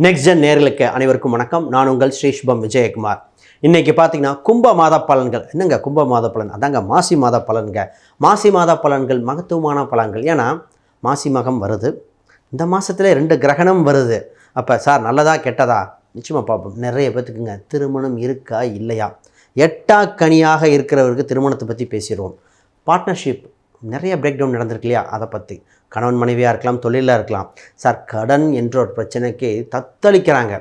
Next gen நேர்களுக்கு அனைவருக்கும் வணக்கம். நான் உங்கள் ஸ்ரீஷ்பம் விஜயகுமார். இன்றைக்கி பார்த்தீங்கன்னா கும்ப மாத பலன்கள். என்னங்க கும்ப மாத பலன்? அதாங்க மாசி மாத பலன்க. மாசி மாத பலன்கள் மகத்துவமான பலன்கள். ஏன்னா மாசி மகம் வருது, இந்த மாதத்தில் 2 கிரகணம் வருது. அப்போ சார் நல்லதா கெட்டதா நிச்சயமாக பார்ப்போம். நிறைய பேத்துக்குங்க திருமணம் இருக்கா இல்லையா, எட்டா கனியாக இருக்கிறவருக்கு திருமணத்தை பற்றி பேசிடுவோம். பார்ட்னர்ஷிப் நிறைய பிரேக் டவுன் நடந்திருக்கு இல்லையா, அதை பற்றி. கணவன் மனைவியாக இருக்கலாம், தொழிலாக இருக்கலாம். சார் கடன் என்ற ஒரு பிரச்சனைக்கு தத்தளிக்கிறாங்க.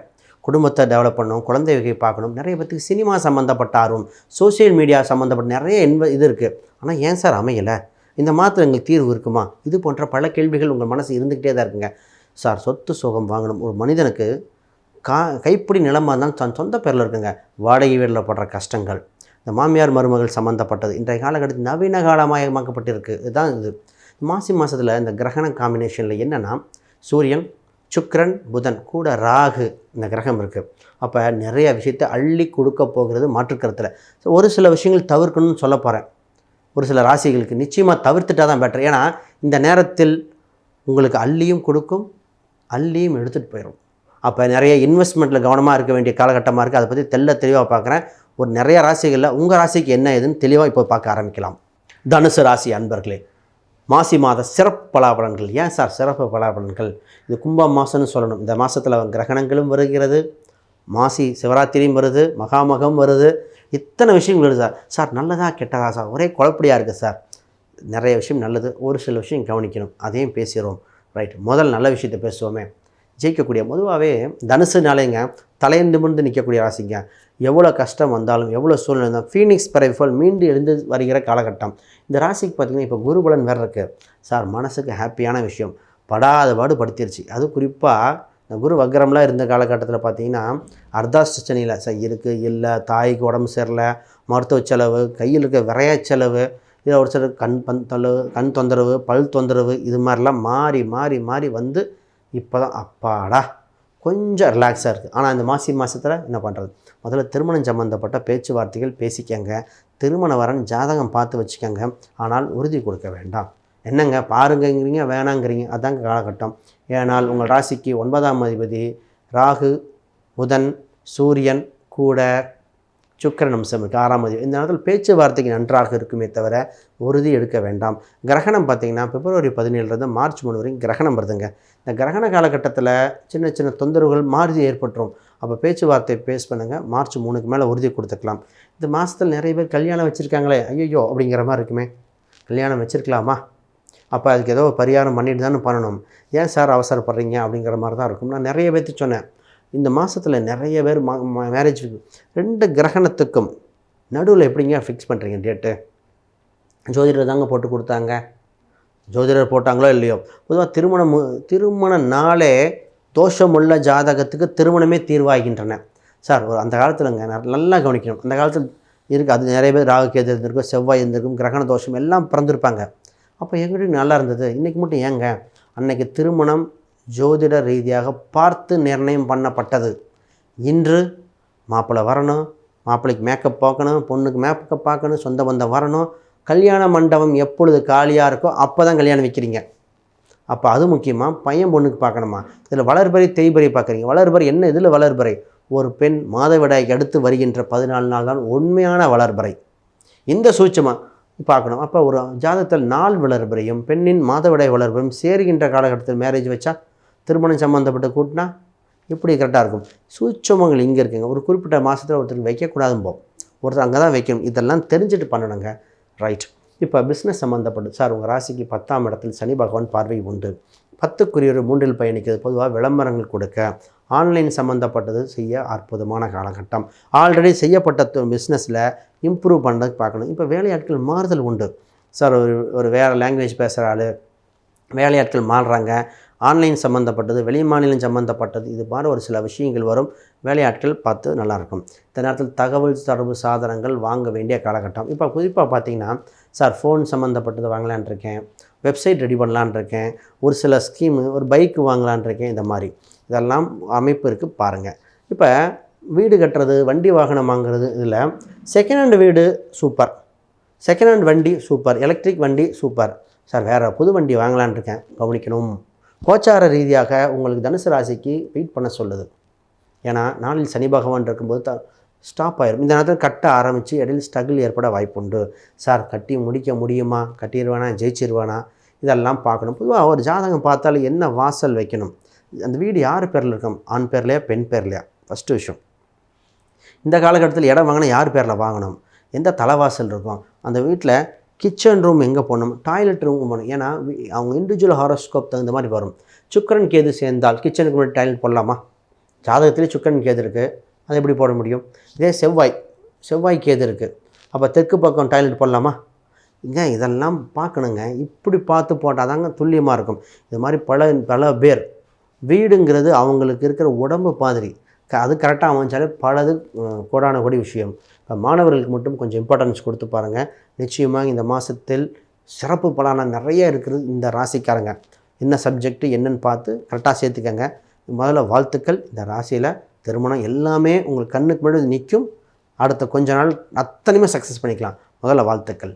குடும்பத்தை டெவலப் பண்ணணும், குழந்தை வகை பார்க்கணும். நிறைய பேருக்கு சினிமா சம்மந்தப்பட்ட ஆர்வம், சோசியல் மீடியா சம்மந்தப்பட்ட நிறைய இது இருக்குது. ஆனால் ஏன் சார் அமையலை, இந்த மாதத்தில் எங்களுக்கு தீர்வு இருக்குமா, இது போன்ற பல கேள்விகள் உங்கள் மனசு இருந்துக்கிட்டே தான் இருக்குங்க. சார் சொத்து சுகம் வாங்கணும். ஒரு மனிதனுக்கு கைப்பிடி நிலமாக இருந்தாலும் தன் சொந்த பேரில் இருக்குங்க. வாடகை வீட்டில் படுற கஷ்டங்கள், இந்த மாமியார் மருமகள் சம்மந்தப்பட்டது இன்றைய காலகட்டத்தில் நவீன காலமயமாக்கப்பட்டிருக்கு. இதுதான் இது. மாசி மாதத்தில் இந்த கிரகண காம்பினேஷனில் என்னென்னா, சூரியன், சுக்கிரன், புதன் கூட ராகு இந்த கிரகம் இருக்குது. அப்போ நிறைய விஷயத்தை அள்ளி கொடுக்க போகிறது மாற்றுக்கருத்தில். ஸோ ஒரு சில விஷயங்கள் தவிர்க்கணும்னு சொல்ல போகிறேன். ஒரு சில ராசிகளுக்கு நிச்சயமாக தவிர்த்துட்டால் தான் பெட்டர். ஏன்னா இந்த நேரத்தில் உங்களுக்கு அள்ளியும் கொடுக்கும், அள்ளியும் எடுத்துகிட்டு போயிடும். அப்போ நிறைய இன்வெஸ்ட்மெண்ட்டில் கவனமாக இருக்க வேண்டிய காலகட்டமாக இருக்குது. அதை பற்றி தெளிவாக பார்க்குறேன். ஒரு நிறைய ராசிகளில் உங்கள் ராசிக்கு என்ன ஏதுன்னு தெளிவாக இப்போ பார்க்க ஆரம்பிக்கலாம். தனுசு ராசி அன்பர்களே, மாசி மாத சிறப்பு பலாபலன்கள். ஏன் சார் சிறப்பு பலாபலன்கள்? இது கும்ப மாதம்னு சொல்லணும். இந்த மாதத்தில் கிரகணங்களும் வருகிறது, மாசி சிவராத்திரியும் வருது, மகாமகம் வருது, இத்தனை விஷயங்கள் வருது. சார் நல்லதா கெட்டதா சார், ஒரே குழப்படியாக இருக்குது சார். நிறைய விஷயம் நல்லது, ஒரு சில விஷயம் கவனிக்கணும், அதையும் பேசிடுவோம். ரைட், முதல் நல்ல விஷயத்தை பேசுவோமே. ஜெயிக்கக்கூடிய பொதுவாகவே தனுசுனாலேங்க தலையை நிமிர்ந்து நிற்கக்கூடிய ராசிங்க. எவ்வளோ கஷ்டம் வந்தாலும், எவ்வளோ சூழ்நிலை இருந்தாலும் ஃபீனிக்ஸ் பறவை மீண்டு எழுந்து வருகிற காலகட்டம் இந்த ராசிக்கு. பார்த்திங்கன்னா இப்போ குருபலன் வேறு இருக்குது. சார் மனசுக்கு ஹாப்பியான விஷயம், படாத பாடு படுத்திருச்சு. அது குறிப்பாக இந்த குரு வக்ரம்லாம் இருந்த காலகட்டத்தில் பார்த்திங்கன்னா அர்த்தாஷ்டனியில் சார் இருக்குது இல்லை, தாய்க்கு உடம்பு சரியில்லை, மருத்துவ செலவு, கையில் இருக்க விரைய செலவு, இதில் ஒரு சில கண் தொந்தரவு, பல் தொந்தரவு, இது மாதிரிலாம் மாறி மாறி மாறி வந்து இப்போ தான் அப்பாடா கொஞ்சம் ரிலாக்ஸாக இருக்குது. ஆனால் இந்த மாசி மாதத்தில் என்ன பண்ணுறது? முதல்ல திருமணம் சம்மந்தப்பட்ட பேச்சுவார்த்தைகள் பேசிக்கங்க. திருமண வரன் ஜாதகம் பார்த்து வச்சுக்கோங்க. ஆனால் உறுதி கொடுக்க வேண்டாம். என்னங்க பாருங்கிறீங்க வேணாங்கிறீங்க, அதாங்க காலகட்டம். ஏனால் உங்கள் ராசிக்கு 9ஆம் அதிபதி ராகு, புதன், சூரியன் கூட சுக்கிரன் அம்சம் இருக்குது, 6ஆம் அதிபதி. இந்த நேரத்தில் பேச்சுவார்த்தைக்கு நன்றாக இருக்குமே தவிர உறுதி எடுக்க வேண்டாம். கிரகணம் பார்த்திங்கன்னா பிப்ரவரி 17 மார்ச் 3 வரைக்கும் கிரகணம் வருதுங்க. இந்த கிரகண காலகட்டத்தில் சின்ன சின்ன தொந்தரவுகள் மாறுதி ஏற்பட்டுரும். அப்போ பேச்சுவார்த்தை பேஸ் பண்ணுங்கள். மார்ச் 3க்கு மேலே உறுதி கொடுத்துக்கலாம். இந்த மாதத்தில் நிறைய பேர் கல்யாணம் வச்சுருக்காங்களே, ஐயோ அப்படிங்கிற மாதிரி இருக்குமே. கல்யாணம் வச்சுருக்கலாமா? அப்போ அதுக்கு ஏதோ பரிகாரம் பண்ணிட்டு தானே பண்ணணும். ஏன் சார் அவசரப்படுறீங்க அப்படிங்கிற மாதிரி தான் இருக்கும். நான் நிறைய பேர்த்து சொன்னேன், இந்த மாதத்தில் நிறைய பேர் மேரேஜ் 2 கிரகணத்துக்கும் நடுவில் எப்படிங்க ஃபிக்ஸ் பண்ணுறீங்க டேட்டு? ஜோதிடர் தாங்க போட்டு கொடுத்தாங்க. ஜோதிடர் போட்டாங்களோ இல்லையோ, பொதுவாக திருமண நாளே தோஷமுள்ள ஜாதகத்துக்கு திருமணமே தீர்வாகின்றன. சார் ஒரு அந்த காலத்தில்ங்க நல்லா கவனிக்கணும். அந்த காலத்தில் இருக்குது, அது நிறைய பேர் ராகு கேது இருந்திருக்கும், செவ்வாய் இருந்திருக்கும், கிரகண தோஷம் எல்லாம் பிறந்திருப்பாங்க. அப்போ எங்கிட்ட நல்லா இருந்தது, இன்றைக்கி மட்டும் ஏங்க? அன்றைக்கி திருமணம் ஜோதிட ரீதியாக பார்த்து நிர்ணயம் பண்ணப்பட்டது. இன்று மாப்பிள்ளை வரணும், மாப்பிள்ளைக்கு மேக்கப் பார்க்கணும், பொண்ணுக்கு மேக்கப் பார்க்கணும், சொந்த பந்தம் வரணும், கல்யாண மண்டபம் எப்பொழுது காலியாக இருக்கோ அப்போ தான் கல்யாணம் வைக்கிறீங்க. அப்போ அது முக்கியமாக பையன் பொண்ணுக்கு பார்க்கணுமா? இதில் வளர்பறை தேய்பறை பார்க்குறீங்க. வளர்பறை என்ன? இதில் வளர்பறை ஒரு பெண் மாதவிடாய்க்கு அடுத்து வருகின்ற 14 நாள் தான் உண்மையான வளர்பறை. இந்த சூட்சமாக பார்க்கணும். அப்போ ஒரு ஜாதகத்தில் நாள் வளர்பறையும் பெண்ணின் மாதவிடாய் வளர்பறையும் சேருகின்ற காலகட்டத்தில் மேரேஜ் வச்சா, திருமணம் சம்மந்தப்பட்ட கூட்டினா எப்படி கரெக்டாக இருக்கும்? சூட்சமங்கள் இங்கே இருக்குங்க. ஒரு குறிப்பிட்ட மாதத்தில் ஒருத்தருக்கு வைக்கக்கூடாதுன்னு ஒருத்தர் அங்கே தான் வைக்கணும். இதெல்லாம் தெரிஞ்சுட்டு பண்ணணுங்க. ரைட், இப்போ பிஸ்னஸ் சம்மந்தப்பட்டு சார் உங்கள் ராசிக்கு 10ஆம் இடத்தில் சனி பகவான் பார்வை உண்டு. 10க்குரியவர் 3இல் பயணிக்கிறது. பொதுவாக விளம்பரங்கள் கொடுக்க, ஆன்லைன் சம்மந்தப்பட்டது செய்ய அற்புதமான காலகட்டம். ஆல்ரெடி செய்யப்பட்ட பிஸ்னஸில் இம்ப்ரூவ் பண்ணுறதுக்கு பார்க்கணும். இப்போ வேலையாட்கள் மாறுதல் உண்டு. சார் ஒரு வேறு லாங்குவேஜ் பேசுகிற ஆள் வேலையாட்கள் மாறுறாங்க. ஆன்லைன் சம்மந்தப்பட்டது, வெளி மாநிலம் சம்மந்தப்பட்டது, இது மாதிரி ஒரு சில விஷயங்கள் வரும். வேலையாட்கள் பார்த்து நல்லாயிருக்கும். இந்த நேரத்தில் தகவல் தொடர்பு சாதனங்கள் வாங்க வேண்டிய காலகட்டம். இப்போ குறிப்பாக பார்த்திங்கன்னா சார் ஃபோன் சம்மந்தப்பட்டது வாங்கலான் இருக்கேன், வெப்சைட் ரெடி பண்ணலான் இருக்கேன், ஒரு சில ஸ்கீமு, ஒரு பைக்கு வாங்கலான் இருக்கேன், இந்த மாதிரி இதெல்லாம் அமைப்பு இருக்குது பாருங்கள். இப்போ வீடு கட்டுறது, வண்டி வாகனம் வாங்குறது, இதில் செகண்ட் ஹேண்ட் வீடு சூப்பர், செகண்ட் ஹேண்ட் வண்டி சூப்பர், எலக்ட்ரிக் வண்டி சூப்பர். சார் வேறு புது வண்டி வாங்கலான் இருக்கேன், கவனிக்கணும். கோச்சார ரீதியாக உங்களுக்கு தனுசு ராசிக்கு வெயிட் பண்ண சொல்லுது. ஏன்னா நாளில் சனி பகவான் இருக்கும்போது ஸ்டாப் ஆயிரும். இந்த நேரத்தில் கட்ட ஆரம்பித்து இடையில் ஸ்ட்ரகிள் ஏற்பட வாய்ப்புண்டு. சார் கட்டி முடிக்க முடியுமா, கட்டிடுவானா, ஜெயிச்சிருவானா, இதெல்லாம் பார்க்கணும். பொதுவாக ஒரு ஜாதகம் பார்த்தாலும் என்ன வாசல் வைக்கணும், அந்த வீடு யார் பேரில் இருக்கும், ஆண் பேர்லையா பெண் பேர்லையா, ஃபஸ்ட்டு விஷயம். இந்த காலகட்டத்தில் இடம் வாங்கினா யார் பேரில் வாங்கணும், எந்த தலைவாசல் இருக்கும், அந்த வீட்டில் கிச்சன் ரூம் எங்கே போகணும், டாய்லெட் ரூம் போகணும். ஏன்னா அவங்க இண்டிவிஜுவல் ஹாரோஸ்கோப் தகுந்த மாதிரி வரும். சுக்கிரன் கேது சேர்ந்தால் கிச்சனுக்கு முன்னாடி டாய்லெட் போடலாமா? ஜாதகத்திலே சுக்கிரன் கேது இருக்குது, அது எப்படி போட முடியும்? இதே செவ்வாய் கேது இருக்குது, அப்போ தெற்கு பக்கம் டாய்லெட் போடலாமா? இதெல்லாம் பார்க்கணுங்க. இப்படி பார்த்து போட்டால் தாங்க துல்லியமாக இருக்கும். இது மாதிரி பல பேர் வீடுங்கிறது அவங்களுக்கு இருக்கிற உடம்பு மாதிரி அது கரெக்டாக அமைஞ்சாலே பலது கோடான கோடி விஷயம். இப்போ மாணவர்களுக்கு மட்டும் கொஞ்சம் இம்பார்ட்டன்ஸ் கொடுத்து பாருங்கள். நிச்சயமாக இந்த மாதத்தில் சிறப்பு பலனாக நிறைய இருக்கிறது. இந்த ராசிக்காரங்க என்ன சப்ஜெக்ட்டு என்னன்னு பார்த்து கரெக்டாக சேர்த்துக்கங்க. முதல்ல வாழ்த்துக்கள். இந்த ராசியில் திருமணம் எல்லாமே உங்களுக்கு கண்ணுக்கு முன்னாடி நிற்கும். அடுத்த கொஞ்ச நாள் அத்தனையுமே சக்ஸஸ் பண்ணிக்கலாம். முதல்ல வாழ்த்துக்கள்.